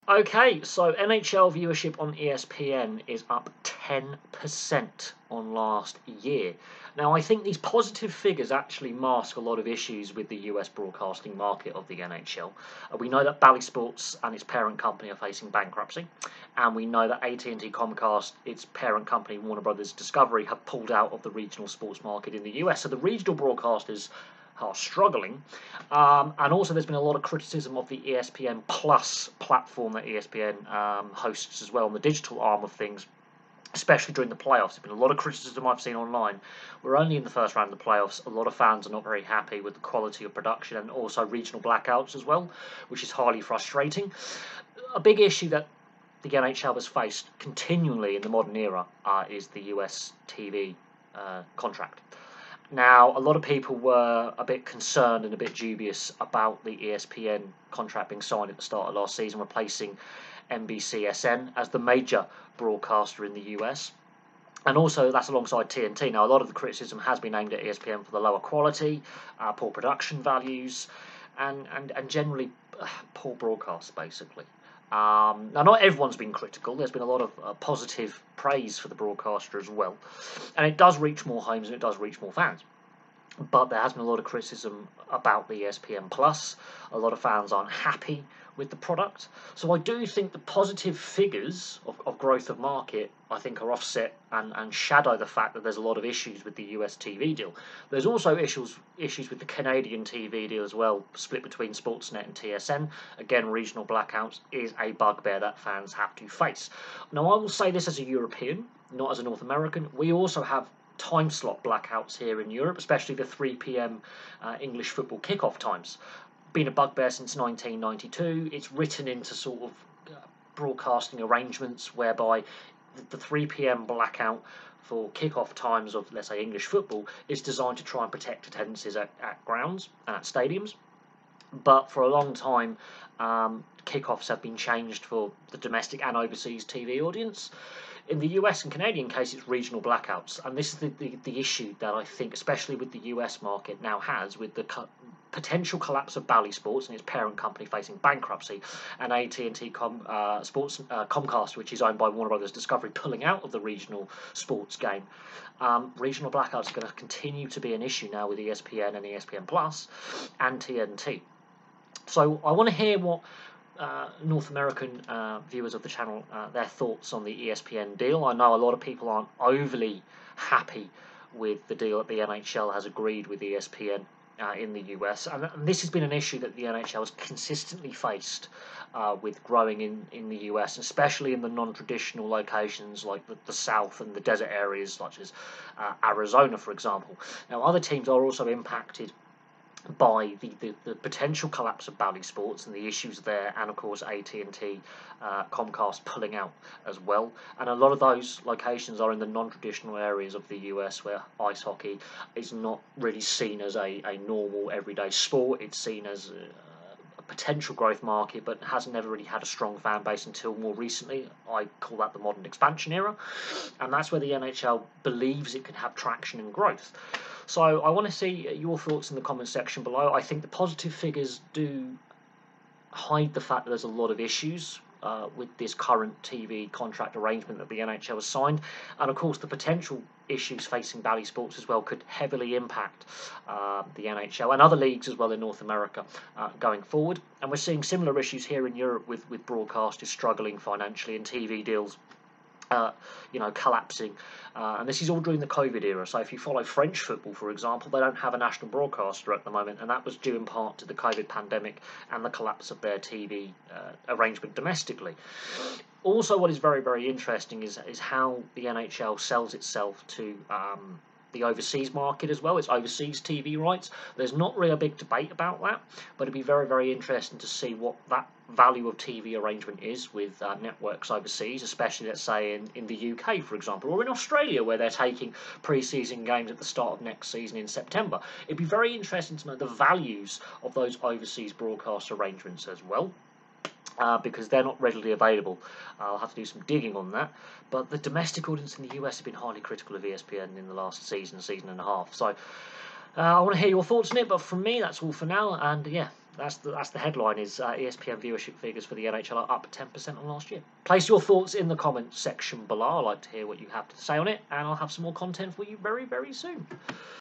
Okay, so NHL viewership on ESPN is up 10% on last year. Now, I think these positive figures actually mask a lot of issues with the US broadcasting market of the NHL. We know that Bally Sports and its parent company are facing bankruptcy, and we know that AT&T Comcast, its parent company Warner Brothers Discovery, have pulled out of the regional sports market in the US. So the regional broadcasters are struggling. And also there's been a lot of criticism of the ESPN Plus platform that ESPN hosts as well, on the digital arm of things, especially during the playoffs. There's been a lot of criticism I've seen online. We're only in the first round of the playoffs. A lot of fans are not very happy with the quality of production, and also regional blackouts as well, which is highly frustrating. A big issue that the NHL has faced continually in the modern era is the US TV contract. Now, a lot of people were a bit concerned and a bit dubious about the ESPN contract being signed at the start of last season, replacing NBCSN as the major broadcaster in the US. And also, that's alongside TNT. Now, a lot of the criticism has been aimed at ESPN for the lower quality, poor production values, and generally poor broadcasts, basically. Now, not everyone's been critical. There's been a lot of positive praise for the broadcaster as well. And it does reach more homes and it does reach more fans. But there has been a lot of criticism about the ESPN Plus. A lot of fans aren't happy with the product. So I do think the positive figures of growth of market, I think, are offset and shadow the fact that there's a lot of issues with the US TV deal. There's also issues with the Canadian TV deal as well, split between Sportsnet and TSN. Again, regional blackouts is a bugbear that fans have to face. Now, I will say this as a European, not as a North American. We also have time slot blackouts here in Europe, especially the 3 p.m. English football kickoff times. Been a bugbear since 1992. It's written into sort of broadcasting arrangements whereby the 3 p.m. blackout for kickoff times of, let's say, English football is designed to try and protect attendances at grounds and at stadiums. But for a long time, kickoffs have been changed for the domestic and overseas TV audience. In the US and Canadian case, it's regional blackouts, and this is the issue that I think, especially with the US market, now has with the potential collapse of Bally Sports and its parent company facing bankruptcy, and AT&T Comcast, which is owned by Warner Brothers Discovery, pulling out of the regional sports game. Regional blackouts are going to continue to be an issue now with ESPN and ESPN Plus and TNT. So I want to hear what North American viewers of the channel, their thoughts on the ESPN deal. I know a lot of people aren't overly happy with the deal that the NHL has agreed with ESPN in the US, and this has been an issue that the NHL has consistently faced with growing in the US, especially in the non-traditional locations like the South and the desert areas such as Arizona, for example. Now, other teams are also impacted by the potential collapse of Bally Sports and the issues there, and of course AT&T Comcast pulling out as well. And a lot of those locations are in the non-traditional areas of the US where ice hockey is not really seen as a normal everyday sport. It's seen as a potential growth market, but has never really had a strong fan base until more recently. I call that the modern expansion era, and that's where the NHL believes it can have traction and growth. So I want to see your thoughts in the comments section below. I think the positive figures do hide the fact that there's a lot of issues with this current TV contract arrangement that the NHL has signed, and of course the potential issues facing Bally Sports as well could heavily impact the NHL and other leagues as well in North America going forward. And we're seeing similar issues here in Europe with broadcasters struggling financially and TV deals collapsing. And this is all during the COVID era. So if you follow French football, for example, they don't have a national broadcaster at the moment, and that was due in part to the COVID pandemic and the collapse of their TV arrangement domestically. Also, what is very, very interesting is how the NHL sells itself to the overseas market as well. It's overseas TV rights. There's not really a big debate about that, but it'd be very, very interesting to see what that value of TV arrangement is with networks overseas, especially, let's say, in the UK, for example, or in Australia, where they're taking pre-season games at the start of next season in September. It'd be very interesting to know the values of those overseas broadcast arrangements as well. Because they're not readily available. I'll have to do some digging on that. But the domestic audience in the US have been highly critical of ESPN in the last season and a half. So I want to hear your thoughts on it, but from me, that's all for now. And yeah, that's the headline: is ESPN viewership figures for the NHL are up 10% on last year. Place your thoughts in the comments section below. I'd like to hear what you have to say on it, and I'll have some more content for you very, very soon.